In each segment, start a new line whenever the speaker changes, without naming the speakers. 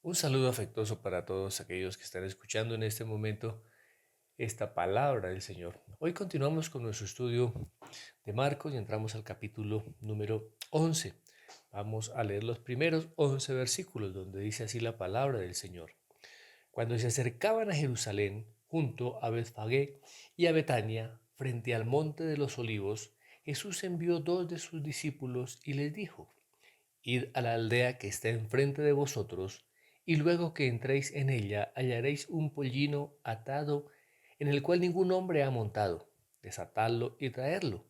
Un saludo afectuoso para todos aquellos que están escuchando en este momento esta palabra del Señor. Hoy continuamos con nuestro estudio de Marcos y entramos al capítulo número 11. Vamos a leer los primeros 11 versículos donde dice así la palabra del Señor. Cuando se acercaban a Jerusalén, junto a Betfagé y a Betania, frente al monte de los olivos, Jesús envió dos de sus discípulos y les dijo: Id a la aldea que está enfrente de vosotros, y luego que entréis en ella hallaréis un pollino atado en el cual ningún hombre ha montado. Desatadlo y traedlo.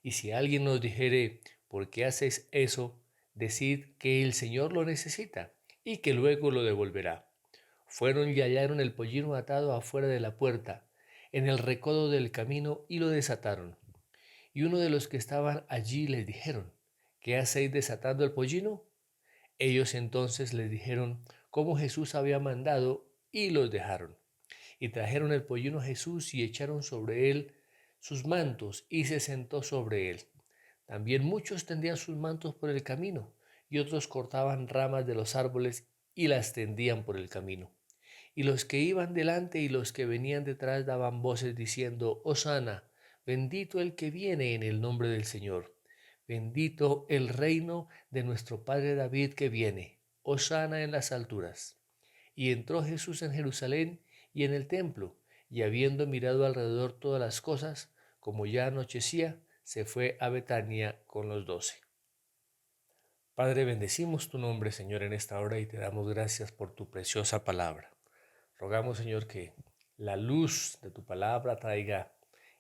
Y si alguien nos dijere: ¿por qué hacéis eso?, decid que el Señor lo necesita y que luego lo devolverá. Fueron y hallaron el pollino atado afuera de la puerta, en el recodo del camino, y lo desataron. Y uno de los que estaban allí les dijeron: ¿qué hacéis desatando el pollino? Ellos entonces les dijeron cómo Jesús había mandado, y los dejaron. Y trajeron el pollino a Jesús y echaron sobre él sus mantos, y se sentó sobre él. También muchos tendían sus mantos por el camino, y otros cortaban ramas de los árboles y las tendían por el camino. Y los que iban delante y los que venían detrás daban voces diciendo: Hosana, bendito el que viene en el nombre del Señor. Bendito el reino de nuestro padre David que viene. Hosana en las alturas. Y entró Jesús en Jerusalén y en el templo, y habiendo mirado alrededor todas las cosas, como ya anochecía, se fue a Betania con los 12. Padre, bendecimos tu nombre, Señor, en esta hora y te damos gracias por tu preciosa palabra. Rogamos, Señor, que la luz de tu palabra traiga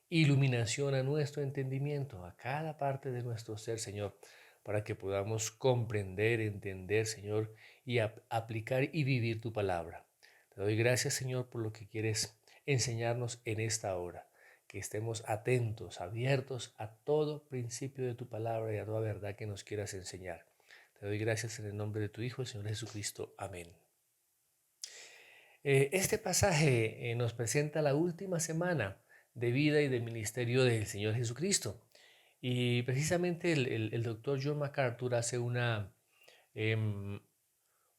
iluminación a nuestro entendimiento, a cada parte de nuestro ser, Señor, para que podamos comprender, entender, Señor, y aplicar y vivir tu palabra. Te doy gracias, Señor, por lo que quieres enseñarnos en esta hora, que estemos atentos, abiertos a todo principio de tu palabra y a toda verdad que nos quieras enseñar. Te doy gracias en el nombre de tu Hijo, el Señor Jesucristo. Amén. Este pasaje nos presenta la última semana de vida y de ministerio del Señor Jesucristo. Y precisamente el doctor John MacArthur hace em,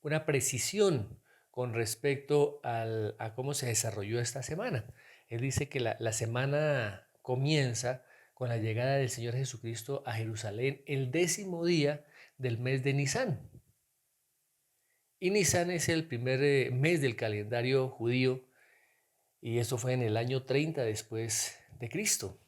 una precisión con respecto a cómo se desarrolló esta semana. Él dice que la semana comienza con la llegada del Señor Jesucristo a Jerusalén el 10º día del mes de Nisán. Y Nisan es el primer mes del calendario judío, y eso fue en el año 30 después de Cristo.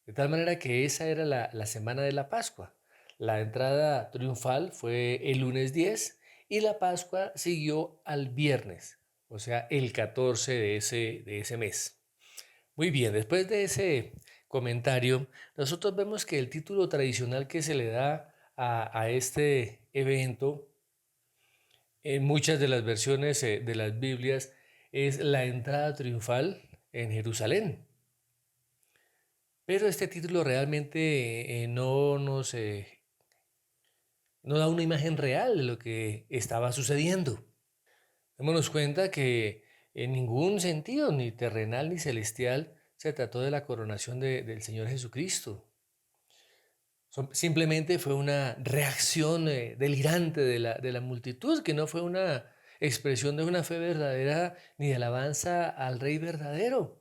De tal manera que esa era la semana de la Pascua. La entrada triunfal fue el lunes 10 y la Pascua siguió al viernes, o sea, el 14 de ese mes. Muy bien, después de ese comentario, nosotros vemos que el título tradicional que se le da a este evento en muchas de las versiones de las Biblias es la entrada triunfal en Jerusalén. Pero este título realmente no da una imagen real de lo que estaba sucediendo. Démonos cuenta que en ningún sentido, ni terrenal ni celestial, se trató de la coronación del Señor Jesucristo. Simplemente fue una reacción delirante de la multitud, que no fue una expresión de una fe verdadera ni de alabanza al Rey verdadero.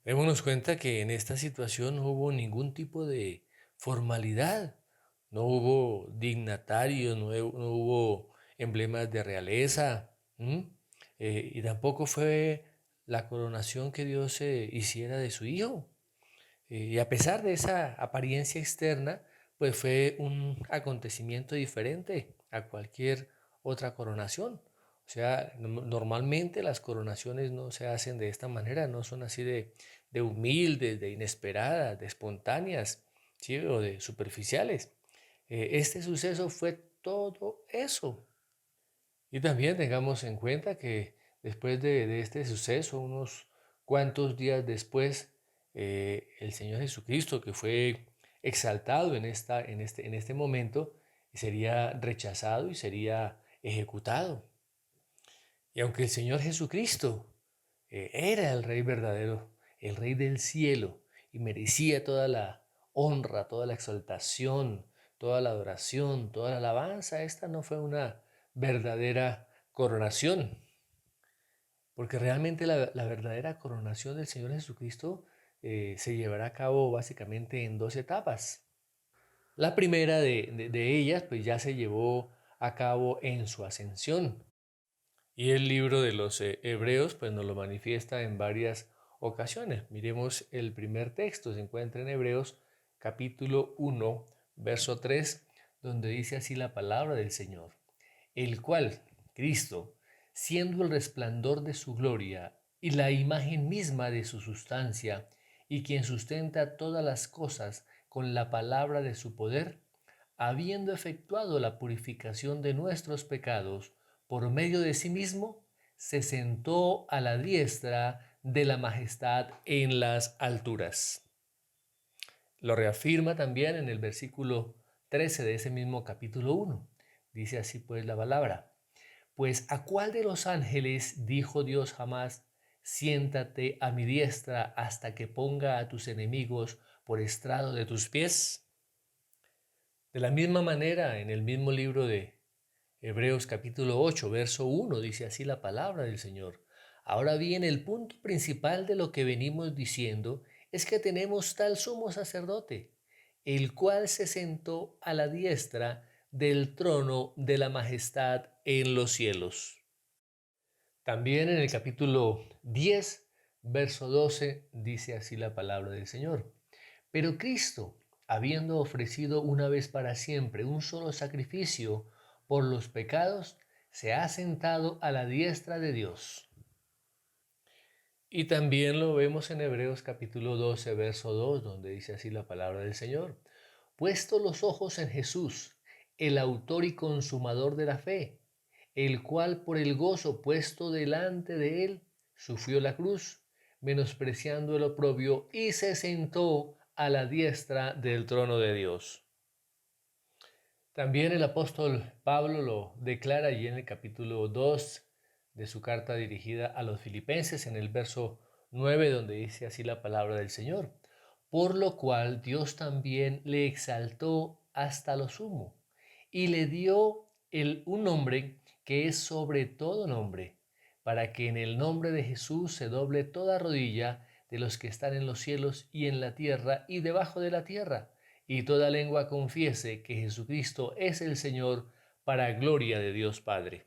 Démonos cuenta que en esta situación no hubo ningún tipo de formalidad, no hubo dignatarios, no hubo emblemas de realeza, y tampoco fue la coronación que Dios hiciera de su Hijo. Y a pesar de esa apariencia externa, pues fue un acontecimiento diferente a cualquier otra coronación. O sea, normalmente las coronaciones no se hacen de esta manera, no son así de humildes, de inesperadas, de espontáneas, ¿sí? O de superficiales. Este suceso fue todo eso. Y también tengamos en cuenta que después de este suceso, unos cuantos días después, el Señor Jesucristo, que fue exaltado en este momento, sería rechazado y sería ejecutado. Y aunque el Señor Jesucristo era el Rey verdadero, el Rey del cielo, y merecía toda la honra, toda la exaltación, toda la adoración, toda la alabanza, esta no fue una verdadera coronación, porque realmente la verdadera coronación del Señor Jesucristo se llevará a cabo básicamente en dos etapas. La primera de ellas pues ya se llevó a cabo en su ascensión, y el libro de los Hebreos pues nos lo manifiesta en varias ocasiones. Miremos el primer texto, se encuentra en Hebreos capítulo 1, verso 3, donde dice así la palabra del Señor: el cual, Cristo, siendo el resplandor de su gloria y la imagen misma de su sustancia, y quien sustenta todas las cosas con la palabra de su poder, habiendo efectuado la purificación de nuestros pecados por medio de sí mismo, se sentó a la diestra de la majestad en las alturas. Lo reafirma también en el versículo 13 de ese mismo capítulo 1. Dice así pues la palabra: pues ¿a cuál de los ángeles dijo Dios jamás: siéntate a mi diestra hasta que ponga a tus enemigos por estrado de tus pies? De la misma manera, en el mismo libro de Hebreos capítulo 8, verso 1, dice así la palabra del Señor: ahora bien, el punto principal de lo que venimos diciendo es que tenemos tal sumo sacerdote, el cual se sentó a la diestra del trono de la majestad en los cielos. También en el capítulo 10, verso 12, dice así la palabra del Señor: pero Cristo, habiendo ofrecido una vez para siempre un solo sacrificio por los pecados, se ha sentado a la diestra de Dios. Y también lo vemos en Hebreos capítulo 12, verso 2, donde dice así la palabra del Señor: puesto los ojos en Jesús, el autor y consumador de la fe, el cual por el gozo puesto delante de él sufrió la cruz, menospreciando el oprobio, y se sentó a la diestra del trono de Dios. También el apóstol Pablo lo declara allí en el capítulo 2 de su carta dirigida a los filipenses, en el verso 9, donde dice así la palabra del Señor: por lo cual Dios también le exaltó hasta lo sumo y le dio un nombre que es sobre todo nombre, para que en el nombre de Jesús se doble toda rodilla de los que están en los cielos y en la tierra y debajo de la tierra, y toda lengua confiese que Jesucristo es el Señor, para gloria de Dios Padre.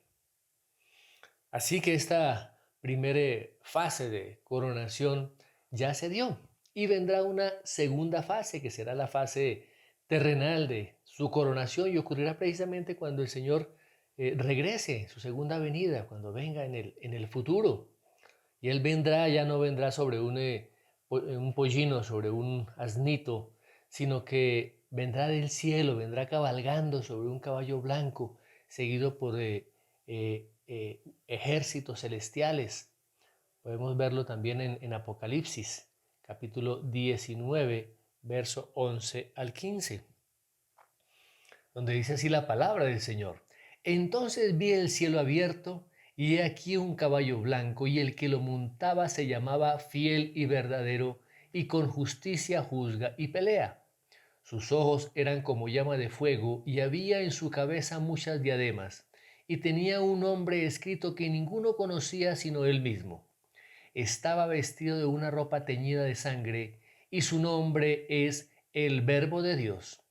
Así que esta primera fase de coronación ya se dio, y vendrá una segunda fase, que será la fase terrenal de su coronación, y ocurrirá precisamente cuando el Señor regrese, su segunda venida, cuando venga en el futuro. Y Él vendrá, ya no vendrá sobre un pollino, sobre un asnito, sino que vendrá del cielo, vendrá cabalgando sobre un caballo blanco, seguido por ejércitos celestiales. Podemos verlo también en Apocalipsis, capítulo 19, verso 11 al 15, donde dice así la palabra del Señor: entonces vi el cielo abierto, y he aquí un caballo blanco, y el que lo montaba se llamaba Fiel y Verdadero, y con justicia juzga y pelea. Sus ojos eran como llama de fuego, y había en su cabeza muchas diademas, y tenía un nombre escrito que ninguno conocía sino él mismo. Estaba vestido de una ropa teñida de sangre, y su nombre es el Verbo de Dios.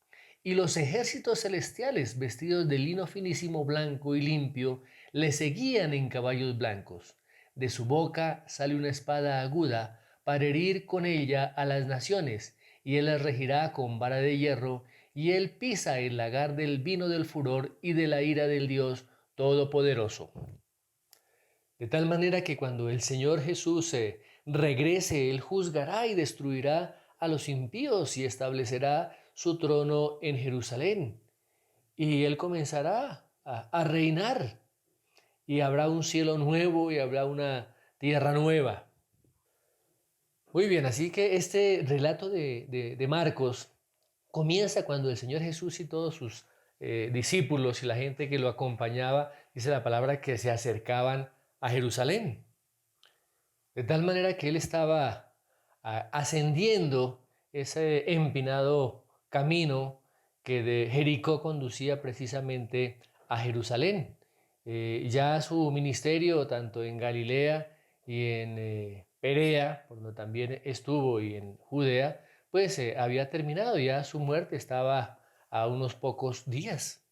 Y los ejércitos celestiales, vestidos de lino finísimo, blanco y limpio, le seguían en caballos blancos. De su boca sale una espada aguda para herir con ella a las naciones, y él las regirá con vara de hierro, y él pisa el lagar del vino del furor y de la ira del Dios Todopoderoso. De tal manera que cuando el Señor Jesús regrese, Él juzgará y destruirá a los impíos y establecerá su trono en Jerusalén. Y Él comenzará a reinar, y habrá un cielo nuevo y habrá una tierra nueva. Muy bien, así que este relato de Marcos comienza cuando el Señor Jesús y todos sus discípulos y la gente que lo acompañaba, dice la palabra, que se acercaban a Jerusalén. De tal manera que él estaba ascendiendo ese empinado camino que de Jericó conducía precisamente a Jerusalén. Ya su ministerio, tanto en Galilea y en Perea, por donde también estuvo, y en Judea, pues había terminado, ya su muerte estaba a unos pocos días.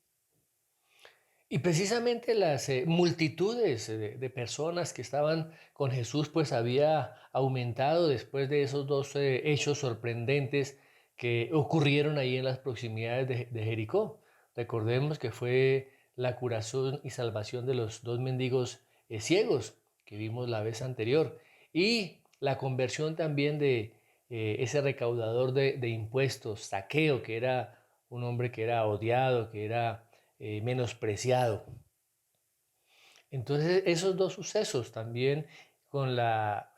Y precisamente las multitudes de personas que estaban con Jesús pues había aumentado después de esos dos hechos sorprendentes que ocurrieron ahí en las proximidades de Jericó. Recordemos que fue la curación y salvación de los dos mendigos ciegos que vimos la vez anterior y la conversión también de ese recaudador de impuestos, Zaqueo, que era un hombre que era odiado, que era menospreciado. Entonces esos dos sucesos también con la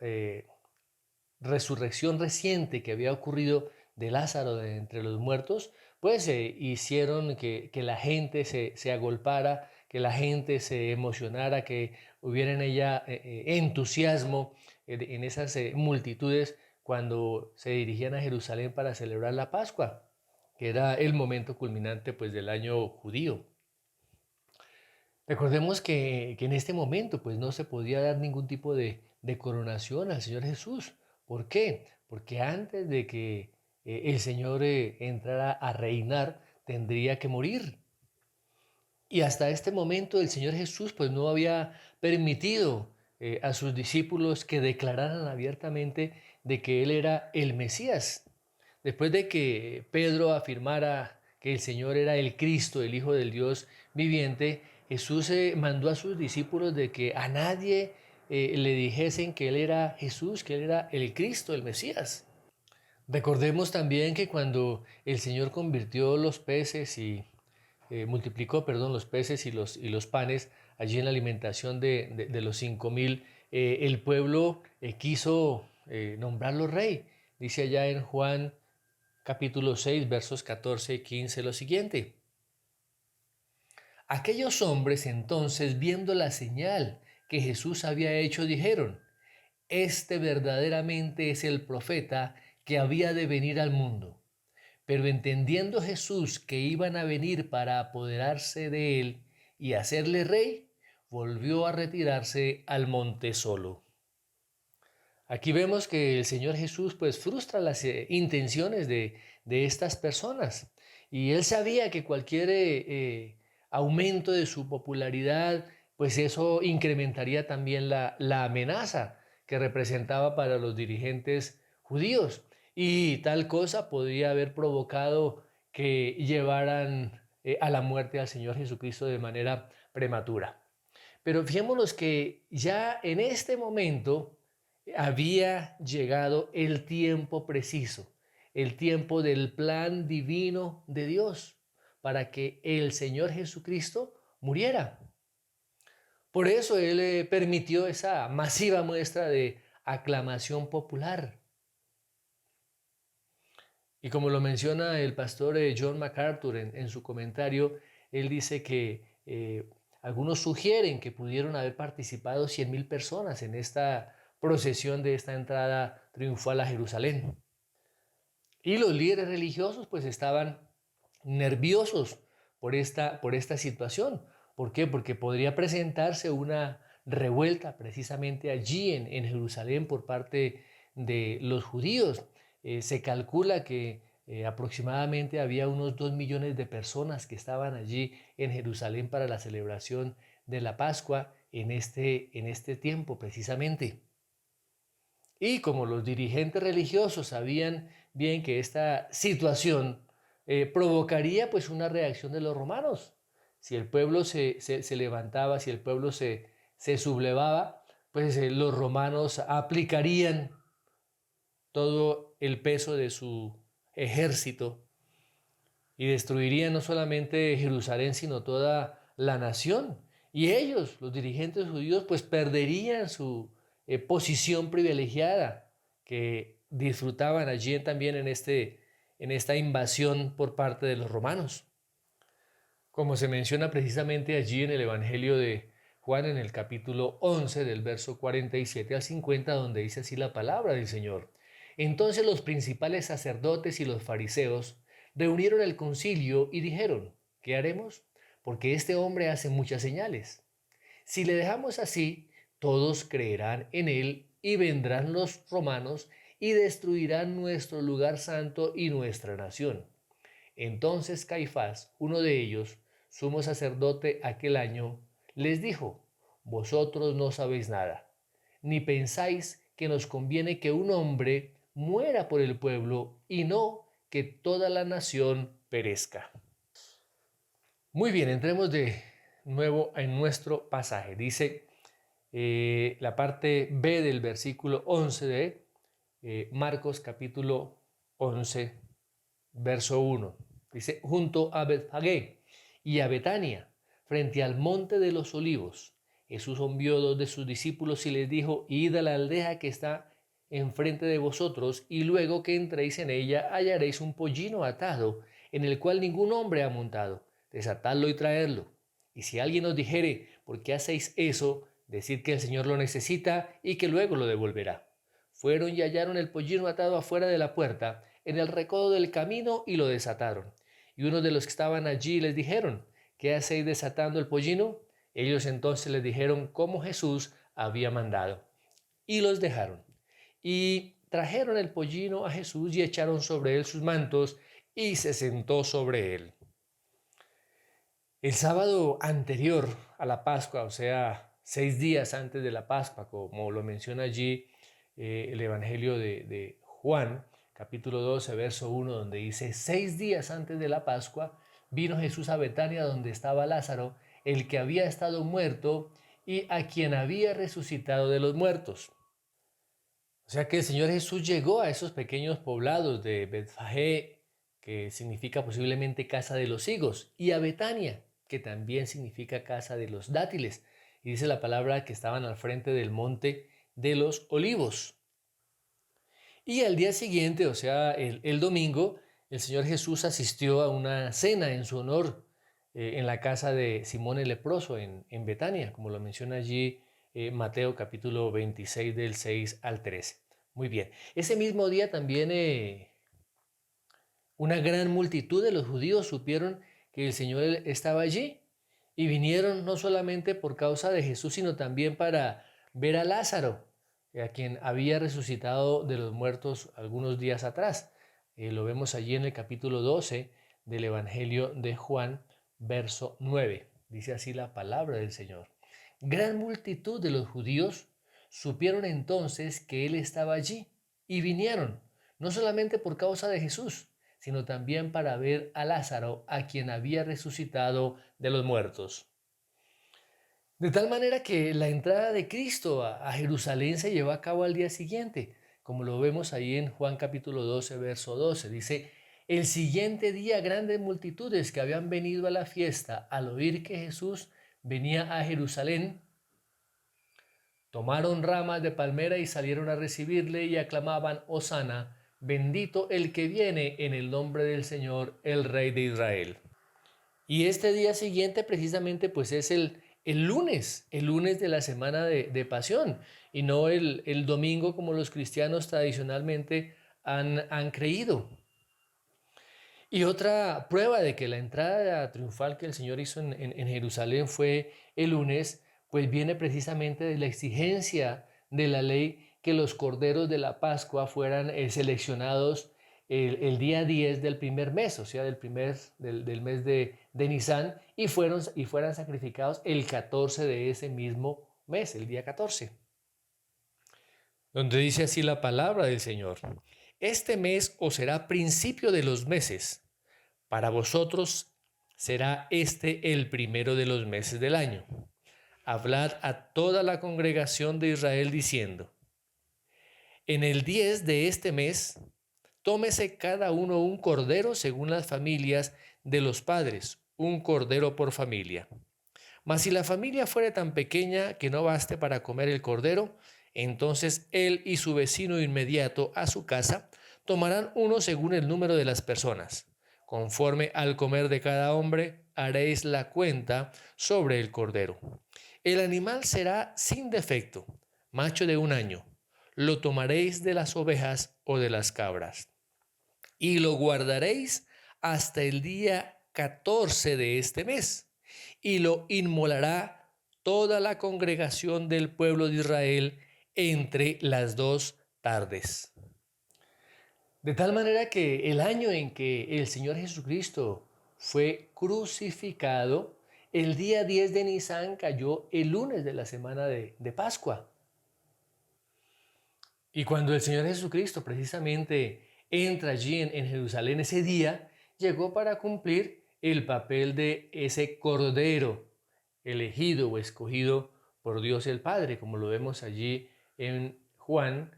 resurrección reciente que había ocurrido de Lázaro de entre los muertos, pues hicieron que la gente se agolpara, que la gente se emocionara, que hubiera en ella entusiasmo en esas multitudes cuando se dirigían a Jerusalén para celebrar la Pascua, que era el momento culminante pues del año judío. Recordemos que en este momento pues no se podía dar ningún tipo de coronación al Señor Jesús. ¿Por qué? Porque antes de que el Señor entrara a reinar, tendría que morir. Y hasta este momento el Señor Jesús pues no había permitido a sus discípulos que declararan abiertamente de que Él era el Mesías. Después de que Pedro afirmara que el Señor era el Cristo, el Hijo del Dios viviente, Jesús mandó a sus discípulos de que a nadie le dijesen que Él era Jesús, que Él era el Cristo, el Mesías. Recordemos también que cuando el Señor convirtió los peces y multiplicó, perdón, los peces y los panes allí en la alimentación de los 5.000, el pueblo quiso nombrarlo rey. Dice allá en Juan capítulo 6, versos 14 y 15 lo siguiente. Aquellos hombres entonces, viendo la señal que Jesús había hecho, dijeron, este verdaderamente es el profeta que había de venir al mundo. Pero entendiendo Jesús que iban a venir para apoderarse de él y hacerle rey, volvió a retirarse al monte solo. Aquí vemos que el Señor Jesús pues frustra las intenciones de estas personas y él sabía que cualquier aumento de su popularidad pues eso incrementaría también la amenaza que representaba para los dirigentes judíos y tal cosa podría haber provocado que llevaran a la muerte al Señor Jesucristo de manera prematura. Pero fijémonos que ya en este momento había llegado el tiempo preciso, el tiempo del plan divino de Dios para que el Señor Jesucristo muriera. Por eso Él permitió esa masiva muestra de aclamación popular. Y como lo menciona el pastor John MacArthur en su comentario, él dice que algunos sugieren que pudieron haber participado 100.000 personas en esta procesión de esta entrada triunfal a Jerusalén. Y los líderes religiosos pues estaban nerviosos por esta situación. ¿Por qué? Porque podría presentarse una revuelta precisamente allí en Jerusalén por parte de los judíos. Se calcula que aproximadamente había unos 2 millones de personas que estaban allí en Jerusalén para la celebración de la Pascua en este tiempo precisamente. Y como los dirigentes religiosos sabían bien que esta situación provocaría pues una reacción de los romanos, si el pueblo se levantaba, si el pueblo se sublevaba, pues los romanos aplicarían todo el peso de su ejército y destruirían no solamente Jerusalén, sino toda la nación. Y ellos, los dirigentes judíos, pues perderían su posición privilegiada que disfrutaban allí también en esta invasión por parte de los romanos. Como se menciona precisamente allí en el Evangelio de Juan, en el capítulo 11, del verso 47 al 50, donde dice así la palabra del Señor. Entonces los principales sacerdotes y los fariseos reunieron el concilio y dijeron, ¿qué haremos? Porque este hombre hace muchas señales. Si le dejamos así, todos creerán en él y vendrán los romanos y destruirán nuestro lugar santo y nuestra nación. Entonces Caifás, uno de ellos, sumo sacerdote aquel año, les dijo: Vosotros no sabéis nada, ni pensáis que nos conviene que un hombre muera por el pueblo y no que toda la nación perezca. Muy bien, entremos de nuevo en nuestro pasaje. Dice la parte B del versículo 11 de Marcos capítulo 11, verso 1. Dice: junto a Betfagé y a Betania, frente al monte de los olivos, Jesús envió dos de sus discípulos y les dijo: id a la aldea que está enfrente de vosotros, y luego que entréis en ella hallaréis un pollino atado, en el cual ningún hombre ha montado. Desatadlo y traedlo. Y si alguien os dijere: ¿por qué hacéis eso?, decid que el Señor lo necesita y que luego lo devolverá. Fueron y hallaron el pollino atado afuera de la puerta, en el recodo del camino, y lo desataron. Y unos de los que estaban allí les dijeron: ¿qué hacéis desatando el pollino? Ellos entonces les dijeron cómo Jesús había mandado. Y los dejaron. Y trajeron el pollino a Jesús y echaron sobre él sus mantos, y se sentó sobre él. El sábado anterior a la Pascua, o sea, 6 días antes de la Pascua, como lo menciona allí el Evangelio de Juan, capítulo 12, verso 1, donde dice: 6 días antes de la Pascua, vino Jesús a Betania, donde estaba Lázaro, el que había estado muerto y a quien había resucitado de los muertos. O sea que el Señor Jesús llegó a esos pequeños poblados de Betfagé, que significa posiblemente casa de los higos, y a Betania, que también significa casa de los dátiles. Y dice la palabra que estaban al frente del monte de los olivos. Y al día siguiente, o sea, el domingo, el Señor Jesús asistió a una cena en su honor en la casa de Simón el leproso en Betania, como lo menciona allí Mateo capítulo 26 del 6 al 13. Muy bien. Ese mismo día también una gran multitud de los judíos supieron que el Señor estaba allí y vinieron no solamente por causa de Jesús, sino también para ver a Lázaro, a quien había resucitado de los muertos algunos días atrás. Lo vemos allí en el capítulo 12 del Evangelio de Juan, verso 9. Dice así la palabra del Señor. Gran multitud de los judíos supieron entonces que Él estaba allí y vinieron, no solamente por causa de Jesús, sino también para ver a Lázaro, a quien había resucitado de los muertos. De tal manera que la entrada de Cristo a Jerusalén se llevó a cabo al día siguiente, como lo vemos ahí en Juan capítulo 12, verso 12. Dice: el siguiente día grandes multitudes que habían venido a la fiesta, al oír que Jesús venía a Jerusalén, tomaron ramas de palmera y salieron a recibirle y aclamaban: Hosana, bendito el que viene en el nombre del Señor, el Rey de Israel. Y este día siguiente precisamente pues es el lunes de la semana de Pasión, y no el domingo como los cristianos tradicionalmente han creído. Y otra prueba de que la entrada triunfal que el Señor hizo en Jerusalén fue el lunes, pues viene precisamente de la exigencia de la ley que los corderos de la Pascua fueran seleccionados el día 10 del primer mes, o sea, del mes de Nisan, y fueran sacrificados el 14 de ese mismo mes, el día 14, donde dice así la palabra del Señor: este mes os será principio de los meses, para vosotros será este el primero de los meses del año. Hablad a toda la congregación de Israel diciendo: en el 10 de este mes, tómese cada uno un cordero según las familias de los padres, un cordero por familia. Mas si la familia fuere tan pequeña que no baste para comer el cordero, entonces él y su vecino inmediato a su casa tomarán uno según el número de las personas. Conforme al comer de cada hombre, haréis la cuenta sobre el cordero. El animal será sin defecto, macho de 1 año. Lo tomaréis de las ovejas o de las cabras, y lo guardaréis hasta el día 14 de este mes, y lo inmolará toda la congregación del pueblo de Israel entre las 2 tardes. De tal manera que el año en que el Señor Jesucristo fue crucificado, el día 10 de Nisan cayó el lunes de la semana de Pascua. Y cuando el Señor Jesucristo precisamente entra allí en Jerusalén ese día, llegó para cumplir el papel de ese cordero elegido o escogido por Dios el Padre, como lo vemos allí en Juan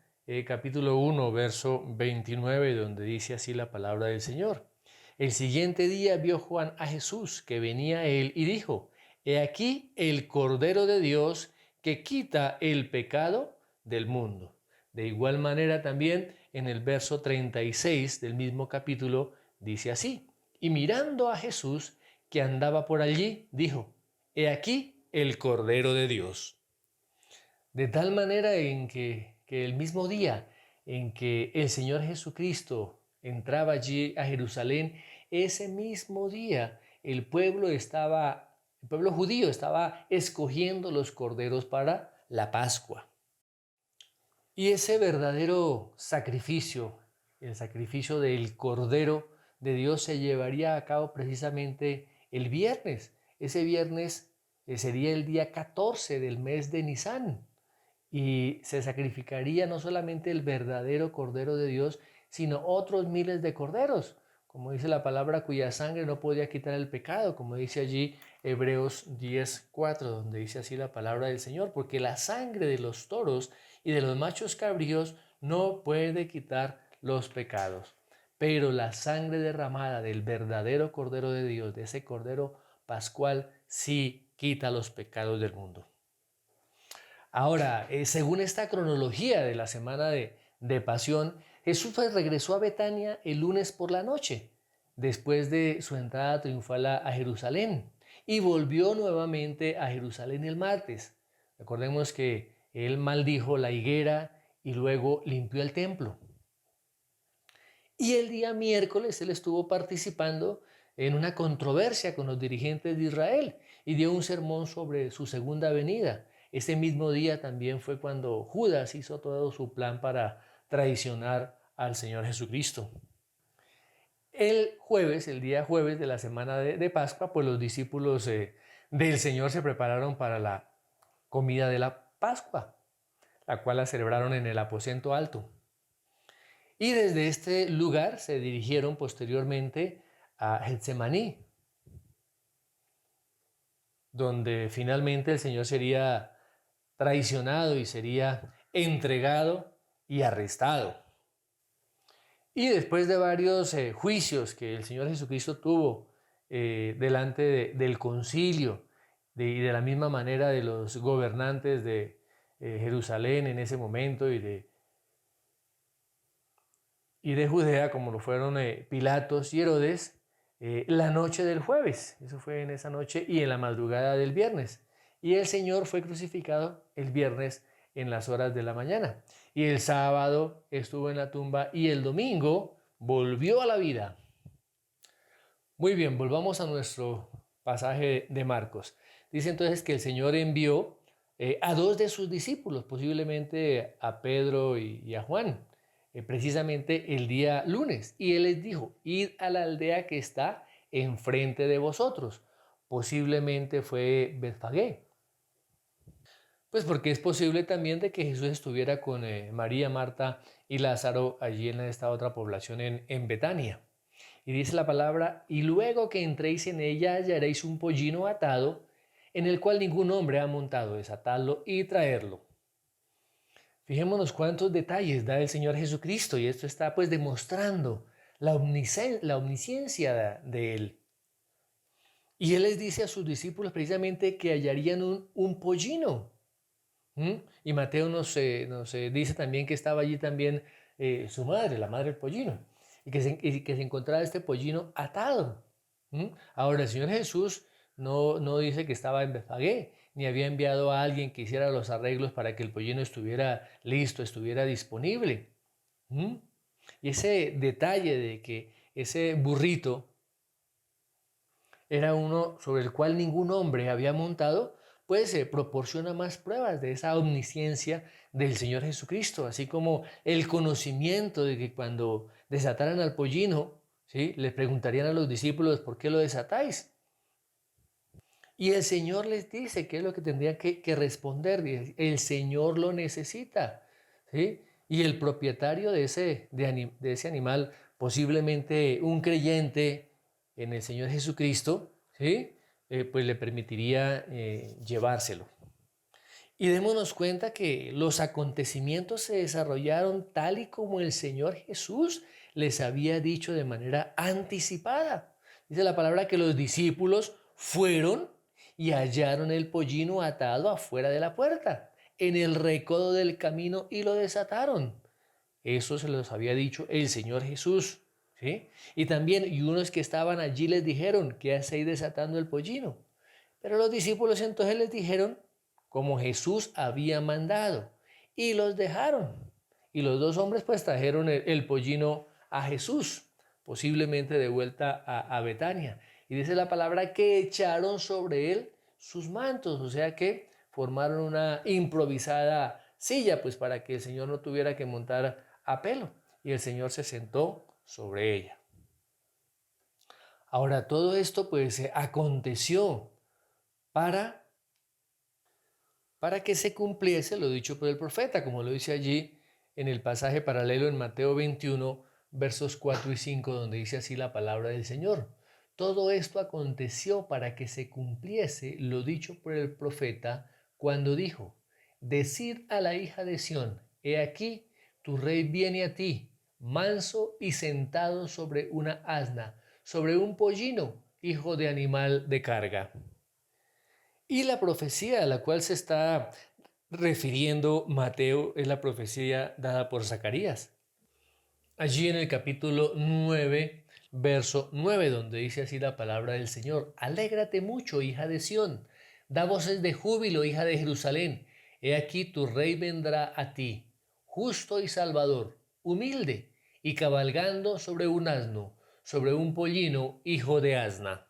capítulo 1, verso 29, donde dice así la palabra del Señor. El siguiente día vio Juan a Jesús que venía a él y dijo: He aquí el Cordero de Dios que quita el pecado del mundo. De igual manera también en el verso 36 del mismo capítulo dice así: Y mirando a Jesús que andaba por allí, dijo: He aquí el Cordero de Dios. De tal manera en que el mismo día en que el Señor Jesucristo entraba allí a Jerusalén, ese mismo día el pueblo judío estaba escogiendo los corderos para la Pascua. Y ese verdadero sacrificio, el sacrificio del Cordero de Dios, se llevaría a cabo precisamente el viernes. Ese viernes sería el día 14 del mes de Nisan. Y se sacrificaría no solamente el verdadero Cordero de Dios, sino otros miles de corderos, como dice la palabra, cuya sangre no podía quitar el pecado, como dice allí Hebreos 10:4, donde dice así la palabra del Señor, porque la sangre de los toros y de los machos cabríos no puede quitar los pecados, pero la sangre derramada del verdadero Cordero de Dios, de ese Cordero pascual, sí quita los pecados del mundo. Ahora, según esta cronología de la semana de Pasión, Jesús regresó a Betania el lunes por la noche, después de su entrada triunfal a Jerusalén, y volvió nuevamente a Jerusalén el martes. Recordemos que él maldijo la higuera y luego limpió el templo. Y el día miércoles él estuvo participando en una controversia con los dirigentes de Israel y dio un sermón sobre su segunda venida. Ese mismo día también fue cuando Judas hizo todo su plan para traicionar al Señor Jesucristo. El día jueves de la semana de Pascua, pues los discípulos del Señor se prepararon para la comida de la Pascua, la cual la celebraron en el aposento alto. Y desde este lugar se dirigieron posteriormente a Getsemaní, donde finalmente el Señor sería traicionado y sería entregado y arrestado. Y después de varios juicios que el Señor Jesucristo tuvo delante del concilio y de la misma manera de los gobernantes de Jerusalén en ese momento y de Judea, como lo fueron Pilatos y Herodes, la noche del jueves, eso fue en esa noche, y en la madrugada del viernes. Y el Señor fue crucificado el viernes en las horas de la mañana. Y el sábado estuvo en la tumba y el domingo volvió a la vida. Muy bien, volvamos a nuestro pasaje de Marcos. Dice entonces que el Señor envió a 2 de sus discípulos, posiblemente a Pedro y a Juan, precisamente el día lunes. Y él les dijo: id a la aldea que está enfrente de vosotros. Posiblemente fue Betfagé. Pues porque es posible también de que Jesús estuviera con María, Marta y Lázaro allí en esta otra población en Betania. Y dice la palabra: y luego que entréis en ella hallaréis un pollino atado, en el cual ningún hombre ha montado. Desatarlo y traerlo. Fijémonos cuántos detalles da el Señor Jesucristo, y esto está pues demostrando la omnisciencia de Él. Y Él les dice a sus discípulos precisamente que hallarían un pollino. Y Mateo nos dice también que estaba allí también su madre, la madre del pollino, y que se encontraba este pollino atado. Ahora, el Señor Jesús no dice que estaba en Betfagé, ni había enviado a alguien que hiciera los arreglos para que el pollino estuviera listo, estuviera disponible. Y ese detalle de que ese burrito era uno sobre el cual ningún hombre había montado, pues proporciona más pruebas de esa omnisciencia del Señor Jesucristo, así como el conocimiento de que cuando desataran al pollino, ¿sí?, le preguntarían a los discípulos, ¿por qué lo desatáis? Y el Señor les dice qué es lo que tendrían que responder. El Señor lo necesita, ¿sí? Y el propietario de ese animal, posiblemente un creyente en el Señor Jesucristo, ¿sí?, pues le permitiría llevárselo. Y démonos cuenta que los acontecimientos se desarrollaron tal y como el Señor Jesús les había dicho de manera anticipada. Dice la palabra que los discípulos fueron y hallaron el pollino atado afuera de la puerta, en el recodo del camino, y lo desataron. Eso se los había dicho el Señor Jesús, ¿sí? Y también, y unos que estaban allí les dijeron, ¿qué hacéis desatando el pollino? Pero los discípulos entonces les dijeron como Jesús había mandado, y los dejaron. Y los dos hombres pues trajeron el pollino a Jesús, posiblemente de vuelta a Betania. Y dice la palabra que echaron sobre él sus mantos, o sea que formaron una improvisada silla, pues para que el Señor no tuviera que montar a pelo. Y el Señor se sentó sobre ella. Ahora, todo esto pues aconteció para que se cumpliese lo dicho por el profeta, como lo dice allí en el pasaje paralelo en Mateo 21, versos 4 y 5, donde dice así la palabra del Señor. Todo esto aconteció para que se cumpliese lo dicho por el profeta cuando dijo, decid a la hija de Sión, he aquí, tu rey viene a ti, manso y sentado sobre una asna, sobre un pollino, hijo de animal de carga. Y la profecía a la cual se está refiriendo Mateo es la profecía dada por Zacarías. Allí en el capítulo 9, verso 9, donde dice así la palabra del Señor. Alégrate mucho, hija de Sión. Da voces de júbilo, hija de Jerusalén. He aquí tu rey vendrá a ti, justo y salvador, humilde y cabalgando sobre un asno, sobre un pollino, hijo de asna.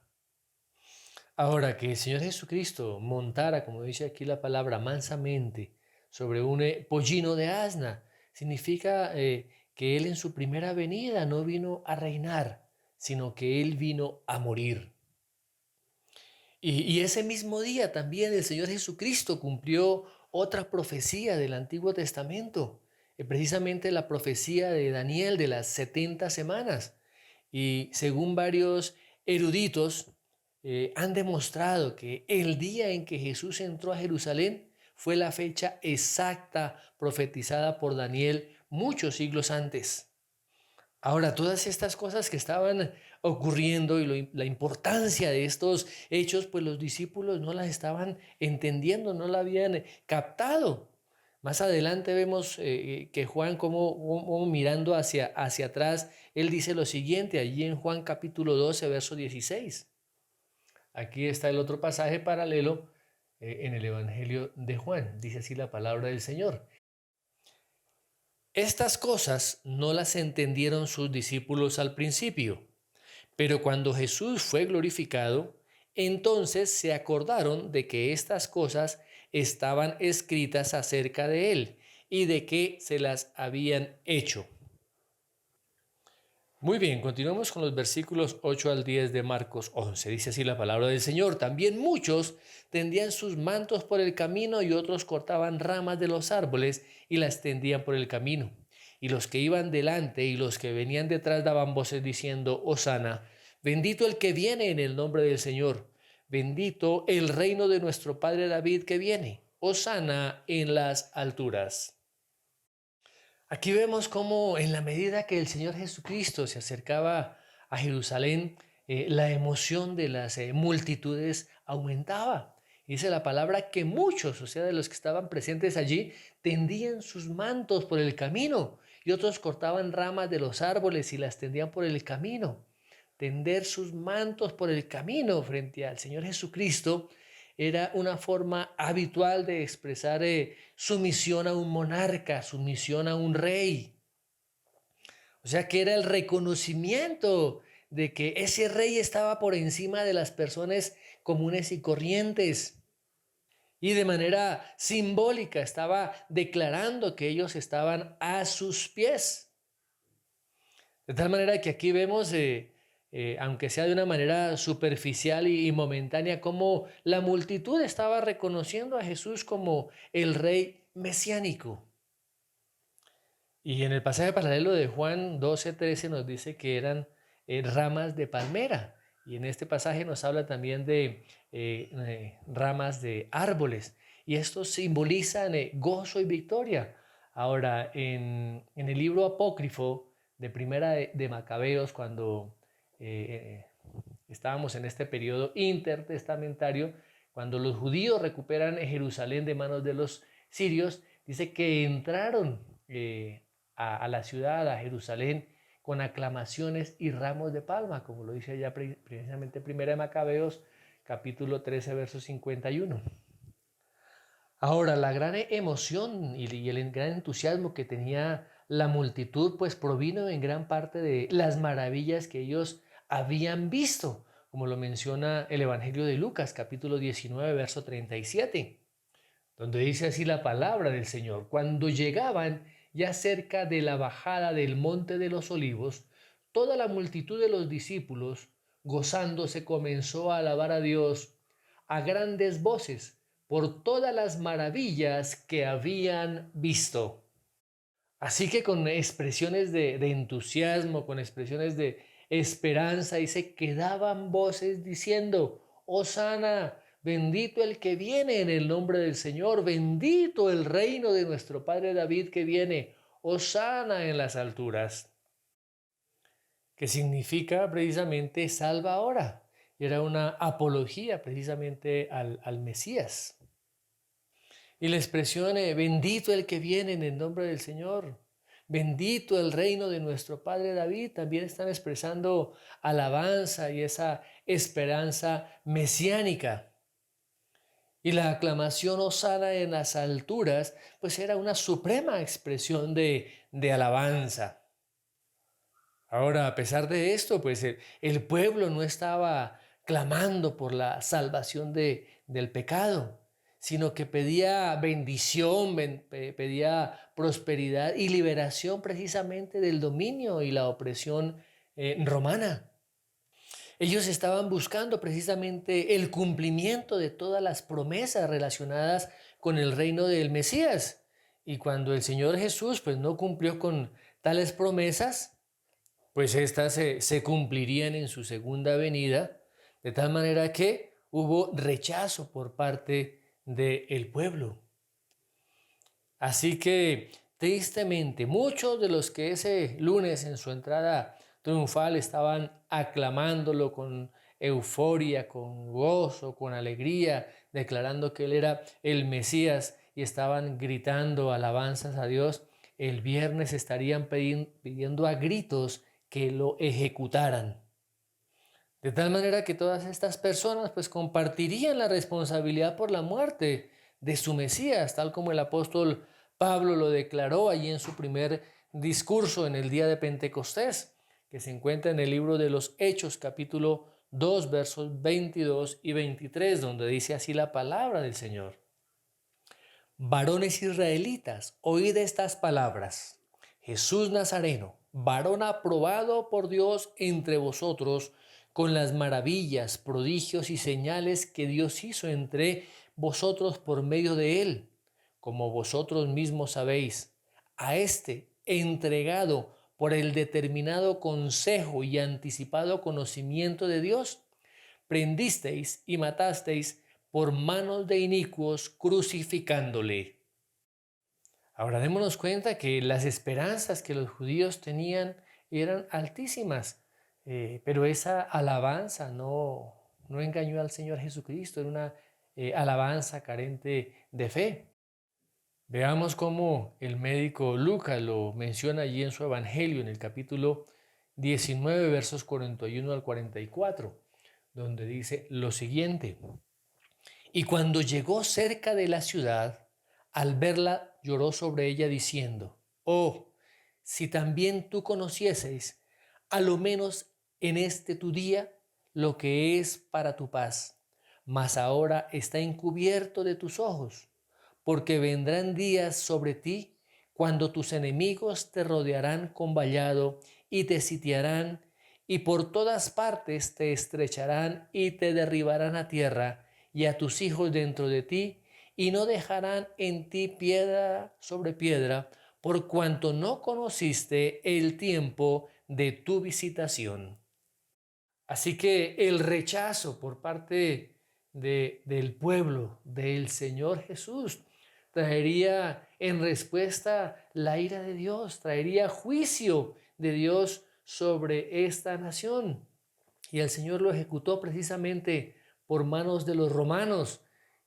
Ahora, que el Señor Jesucristo montara, como dice aquí la palabra, mansamente sobre un pollino de asna, significa que Él en su primera venida no vino a reinar, sino que Él vino a morir. Y ese mismo día también el Señor Jesucristo cumplió otra profecía del Antiguo Testamento, precisamente la profecía de Daniel de las 70 semanas. Y según varios eruditos, han demostrado que el día en que Jesús entró a Jerusalén fue la fecha exacta profetizada por Daniel muchos siglos antes. Ahora, todas estas cosas que estaban ocurriendo y la importancia de estos hechos, pues los discípulos no las estaban entendiendo, no la habían captado. Más adelante vemos que Juan, como mirando hacia atrás, él dice lo siguiente, allí en Juan capítulo 12, verso 16. Aquí está el otro pasaje paralelo en el Evangelio de Juan. Dice así la palabra del Señor. Estas cosas no las entendieron sus discípulos al principio, pero cuando Jesús fue glorificado, entonces se acordaron de que estas cosas estaban escritas acerca de él y de que se las habían hecho. Muy bien, continuamos con los versículos 8 al 10 de Marcos 11. Dice así la palabra del Señor. También muchos tendían sus mantos por el camino y otros cortaban ramas de los árboles y las tendían por el camino. Y los que iban delante y los que venían detrás daban voces diciendo, Hosana, bendito el que viene en el nombre del Señor. Bendito el reino de nuestro padre David que viene. Hosana en las alturas. Aquí vemos cómo en la medida que el Señor Jesucristo se acercaba a Jerusalén, la emoción de las multitudes aumentaba. Dice la palabra que muchos, o sea, de los que estaban presentes allí, tendían sus mantos por el camino y otros cortaban ramas de los árboles y las tendían por el camino. Tender sus mantos por el camino frente al Señor Jesucristo era una forma habitual de expresar sumisión a un monarca, sumisión a un rey. O sea que era el reconocimiento de que ese rey estaba por encima de las personas comunes y corrientes. y de manera simbólica estaba declarando que ellos estaban a sus pies. De tal manera que aquí vemos, aunque sea de una manera superficial y momentánea, cómo la multitud estaba reconociendo a Jesús como el rey mesiánico. Y en el pasaje paralelo de Juan 12:13 nos dice que eran ramas de palmera. Y en este pasaje nos habla también de ramas de árboles. Y estos simbolizan gozo y victoria. Ahora, en el libro apócrifo de Primera de Macabeos, cuando estábamos en este periodo intertestamentario, cuando los judíos recuperan Jerusalén de manos de los sirios, dice que entraron a la ciudad, a Jerusalén, con aclamaciones y ramos de palma, como lo dice allá precisamente Primera de Macabeos, capítulo 13, verso 51. Ahora, la gran emoción y el gran entusiasmo que tenía la multitud, pues provino en gran parte de las maravillas que ellos habían visto, como lo menciona el Evangelio de Lucas, capítulo 19, verso 37, donde dice así la palabra del Señor: cuando llegaban ya cerca de la bajada del monte de los olivos, toda la multitud de los discípulos, gozándose, comenzó a alabar a Dios a grandes voces por todas las maravillas que habían visto. Así que con expresiones de entusiasmo, con expresiones de esperanza, dice que daban voces diciendo: Hosana, bendito el que viene en el nombre del Señor, bendito el reino de nuestro padre David que viene, Hosana en las alturas, que significa precisamente salva ahora. Era una apología precisamente al Mesías. Y la expresión bendito el que viene en el nombre del Señor, bendito el reino de nuestro padre David, también están expresando alabanza y esa esperanza mesiánica. Y la aclamación hosana en las alturas, pues era una suprema expresión de alabanza. Ahora, a pesar de esto, pues el pueblo no estaba clamando por la salvación del pecado, sino que pedía bendición, pedía prosperidad y liberación precisamente del dominio y la opresión romana. Ellos estaban buscando precisamente el cumplimiento de todas las promesas relacionadas con el reino del Mesías. Y cuando el Señor Jesús pues no cumplió con tales promesas, pues estas se cumplirían en su segunda venida, de tal manera que hubo rechazo por parte del pueblo. Así que, tristemente, muchos de los que ese lunes en su entrada triunfal estaban aclamándolo con euforia, con gozo, con alegría, declarando que él era el Mesías y estaban gritando alabanzas a Dios, el viernes estarían pidiendo a gritos que lo ejecutaran. De tal manera que todas estas personas pues compartirían la responsabilidad por la muerte de su Mesías, tal como el apóstol Pablo lo declaró allí en su primer discurso en el día de Pentecostés, que se encuentra en el libro de los Hechos, capítulo 2, versos 22 y 23, donde dice así la palabra del Señor. Varones israelitas, oíd estas palabras. Jesús Nazareno, varón aprobado por Dios entre vosotros, con las maravillas, prodigios y señales que Dios hizo entre vosotros por medio de él, como vosotros mismos sabéis, a este entregado por el determinado consejo y anticipado conocimiento de Dios, prendisteis y matasteis por manos de inicuos, crucificándole. Ahora démonos cuenta que las esperanzas que los judíos tenían eran altísimas, pero esa alabanza no engañó al Señor Jesucristo, era una alabanza carente de fe. Veamos cómo el médico Lucas lo menciona allí en su Evangelio, en el capítulo 19, versos 41 al 44, donde dice lo siguiente: y cuando llegó cerca de la ciudad, al verla lloró sobre ella diciendo: oh, si también tú conocieses, a lo menos en este tu día, lo que es para tu paz, mas ahora está encubierto de tus ojos, porque vendrán días sobre ti cuando tus enemigos te rodearán con vallado y te sitiarán, y por todas partes te estrecharán y te derribarán a tierra y a tus hijos dentro de ti, y no dejarán en ti piedra sobre piedra, por cuanto no conociste el tiempo de tu visitación. Así que el rechazo por parte del pueblo del Señor Jesús traería en respuesta la ira de Dios, traería juicio de Dios sobre esta nación. Y el Señor lo ejecutó precisamente por manos de los romanos,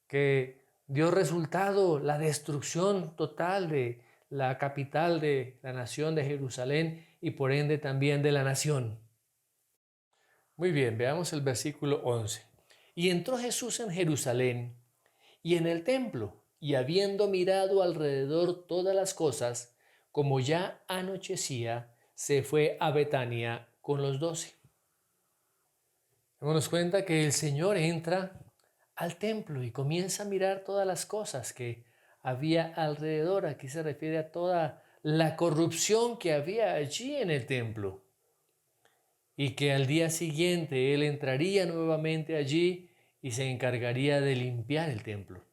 que dio resultado la destrucción total de la capital de la nación de Jerusalén y por ende también de la nación. Muy bien, veamos el versículo 11. Y entró Jesús en Jerusalén y en el templo, y habiendo mirado alrededor todas las cosas, como ya anochecía, se fue a Betania con los 12. Démonos cuenta que el Señor entra al templo y comienza a mirar todas las cosas que había alrededor. Aquí se refiere a toda la corrupción que había allí en el templo. Y que al día siguiente Él entraría nuevamente allí y se encargaría de limpiar el templo.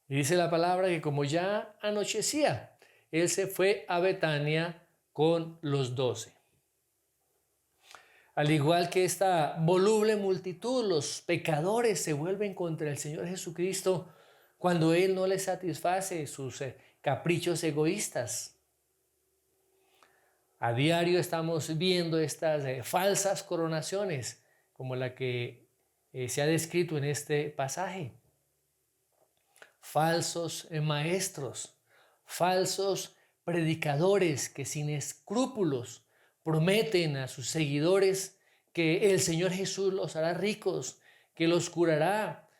Y dice la palabra que como ya anochecía, Él se fue a Betania con los 12. Al igual que esta voluble multitud, los pecadores se vuelven contra el Señor Jesucristo cuando Él no les satisface sus caprichos egoístas. A diario estamos viendo estas falsas coronaciones, como la que se ha descrito en este pasaje. Falsos maestros, falsos predicadores que sin escrúpulos prometen a sus seguidores que el Señor Jesús los hará ricos, que los curará,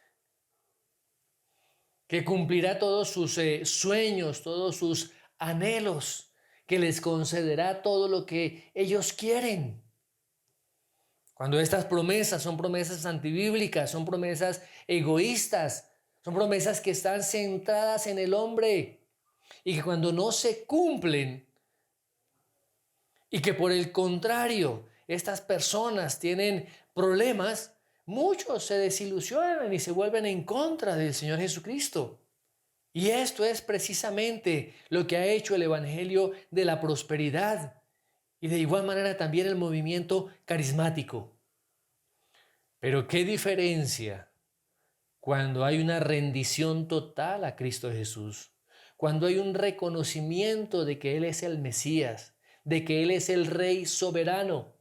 que cumplirá todos sus sueños, todos sus anhelos, que les concederá todo lo que ellos quieren. Cuando estas promesas son promesas antibíblicas, son promesas egoístas, son promesas que están centradas en el hombre y que cuando no se cumplen y que por el contrario estas personas tienen problemas, muchos se desilusionan y se vuelven en contra del Señor Jesucristo. Y esto es precisamente lo que ha hecho el Evangelio de la prosperidad y de igual manera también el movimiento carismático. Pero qué diferencia cuando hay una rendición total a Cristo Jesús, cuando hay un reconocimiento de que Él es el Mesías, de que Él es el Rey soberano,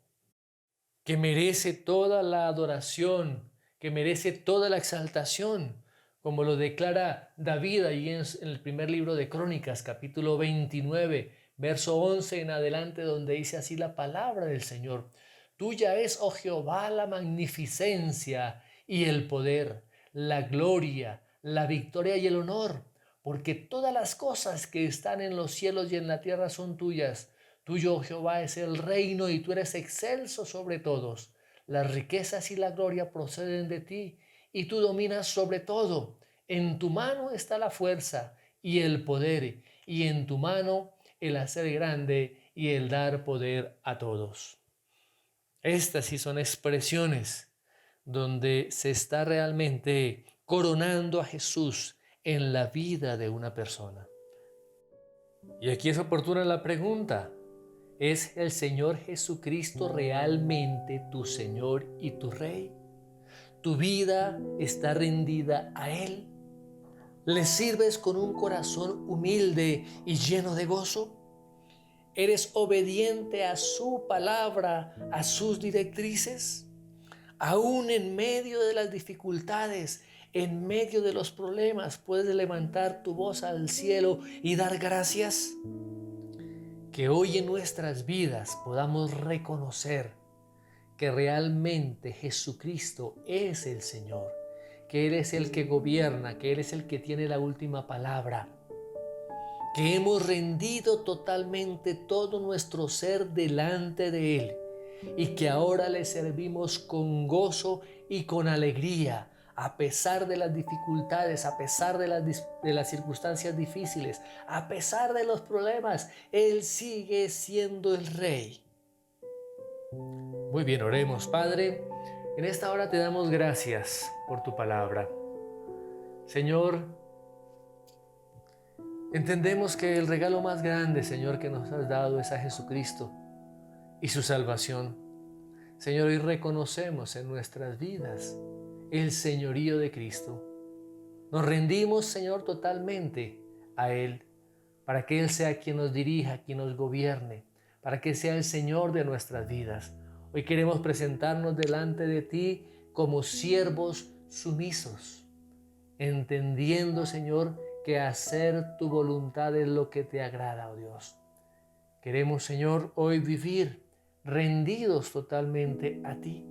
que merece toda la adoración, que merece toda la exaltación, como lo declara David allí en el primer libro de Crónicas, capítulo 29, verso 11 en adelante, donde dice así la palabra del Señor. Tuya es, oh Jehová, la magnificencia y el poder, la gloria, la victoria y el honor, porque todas las cosas que están en los cielos y en la tierra son tuyas. Tuyo, oh Jehová, es el reino y tú eres excelso sobre todos. Las riquezas y la gloria proceden de ti y tú dominas sobre todo. En tu mano está la fuerza y el poder, y en tu mano el hacer grande y el dar poder a todos. Estas sí son expresiones donde se está realmente coronando a Jesús en la vida de una persona. Y aquí es oportuna la pregunta: ¿es el Señor Jesucristo realmente tu Señor y tu Rey? ¿Tu vida está rendida a Él? ¿Le sirves con un corazón humilde y lleno de gozo? ¿Eres obediente a su palabra, a sus directrices? Aún en medio de las dificultades, en medio de los problemas, puedes levantar tu voz al cielo y dar gracias. Que hoy en nuestras vidas podamos reconocer que realmente Jesucristo es el Señor, que Él es el que gobierna, que Él es el que tiene la última palabra, que hemos rendido totalmente todo nuestro ser delante de Él y que ahora le servimos con gozo y con alegría, a pesar de las dificultades, a pesar de las circunstancias difíciles, a pesar de los problemas, Él sigue siendo el Rey. Muy bien, oremos, Padre. En esta hora te damos gracias por tu palabra. Señor, entendemos que el regalo más grande, Señor, que nos has dado es a Jesucristo y su salvación. Señor, hoy reconocemos en nuestras vidas el señorío de Cristo. Nos rendimos, Señor, totalmente a Él, para que Él sea quien nos dirija, quien nos gobierne, para que sea el Señor de nuestras vidas. Hoy queremos presentarnos delante de ti como siervos sumisos, entendiendo, Señor, que hacer tu voluntad es lo que te agrada, oh Dios. Queremos, Señor, hoy vivir rendidos totalmente a ti.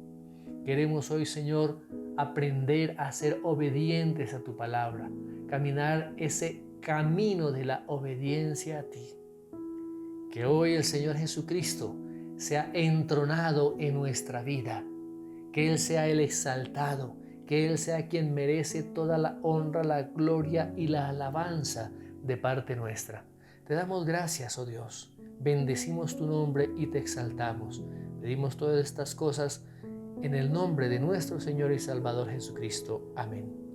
Queremos hoy, Señor, aprender a ser obedientes a tu palabra, caminar ese camino de la obediencia a ti. Que hoy el Señor Jesucristo sea entronado en nuestra vida, que Él sea el exaltado, que Él sea quien merece toda la honra, la gloria y la alabanza de parte nuestra. Te damos gracias, oh Dios, bendecimos tu nombre y te exaltamos. Pedimos todas estas cosas en el nombre de nuestro Señor y Salvador Jesucristo. Amén.